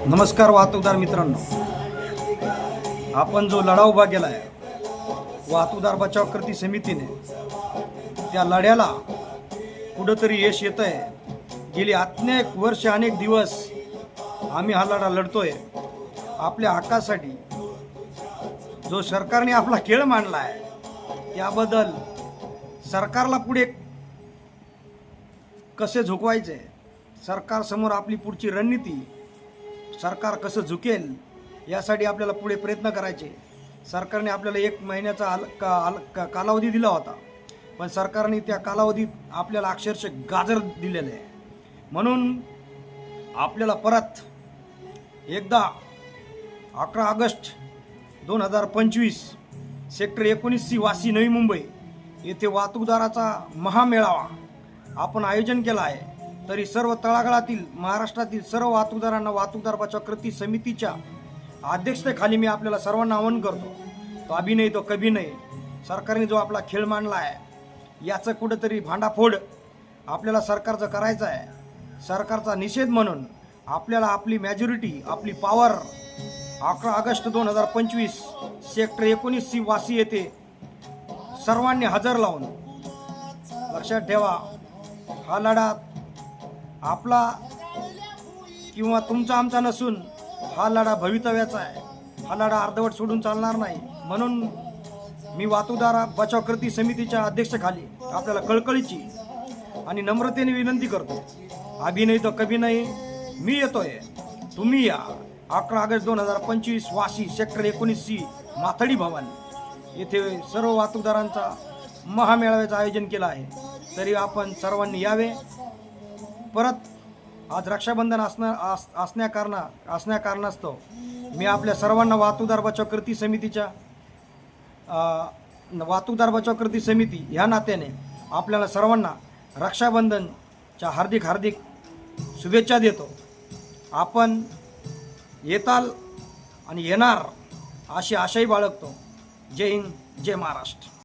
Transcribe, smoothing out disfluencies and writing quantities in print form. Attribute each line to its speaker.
Speaker 1: नमस्कार वाहतूकदार मित्रांनो, आपण जो लढा उभा केला आहे वाहतूकदार बचाव कृती समितीने, त्या लढ्याला कुठंतरी यश येत आहे। गेली अनेक वर्ष अनेक दिवस आम्ही हा लढा लढतोय आपल्या हक्कासाठी। जो सरकारने आपला खेळ मांडला आहे त्याबद्दल सरकारला पुढे कसे झुकवायचे, सरकार समोर आपली पुढची रणनीती, सरकार कसं झुकेल यासाठी आपल्याला पुढे प्रयत्न करायचे। सरकारने आपल्याला 1 महिन्याचा कालावधी दिला होता, पण सरकारने त्या कालावधीत आपल्याला अक्षरशः गाजर दिलेले आहे। म्हणून आपल्याला परत एकदा 11 August 2025 sector 19C Vashi Navi Mumbai येथे वाहतूकदाराचा महामेळावा आपण आयोजन केला आहे। तरी सर्व तळागाळातील महाराष्ट्रातील सर्व वाहतूकदारांना वाहतूकदार बचाव कृती समितीच्या अध्यक्षतेखाली मी आपल्याला सर्वांना आवाहन करतो, तो अभी नहीं तो कभी नहीं। सरकारने जो आपला खेळ मांडला आहे याचं कुठेतरी भांडाफोड आपल्याला सरकारचं करायचं आहे। सरकारचा निषेध म्हणून आपल्याला आपली मॅजॉरिटी, आपली power 11 August 2025 sector 19C Vashi येथे सर्वांनी हजर लावून, लक्षात ठेवा, हा लढा आपला किंवा तुमचा आमचा नसून हा लढा भवितव्याचा आहे। हा लढा अर्धवट सोडून चालणार नाही। म्हणून मी वाहतूकदार बचाव कृती समितीच्या अध्यक्षतेखाली आपल्याला कळकळीची आणि नम्रतेने विनंती करतो, अभी नहीं तो कभी नहीं, मी येतोय, तुम्ही या। 11 ऑगस्ट 2025 वाशी सेक्टर 19C माथडी भवन येथे सर्व वाहतूकदारांचा महामेळाव्याचं आयोजन केलं आहे। तरी आपण सर्वांनी यावे। परत आज रक्षाबंधन असण्या कारणास्तव मी आपल्या सर्वांना वाहतूकदार बचाव कृती समिती ह्या नात्याने आपल्याला सर्वांना रक्षाबंधनच्या हार्दिक शुभेच्छा देतो। आपण येताल आणि येणार अशी आशाही बाळगतो। जय हिंद, जय महाराष्ट्र।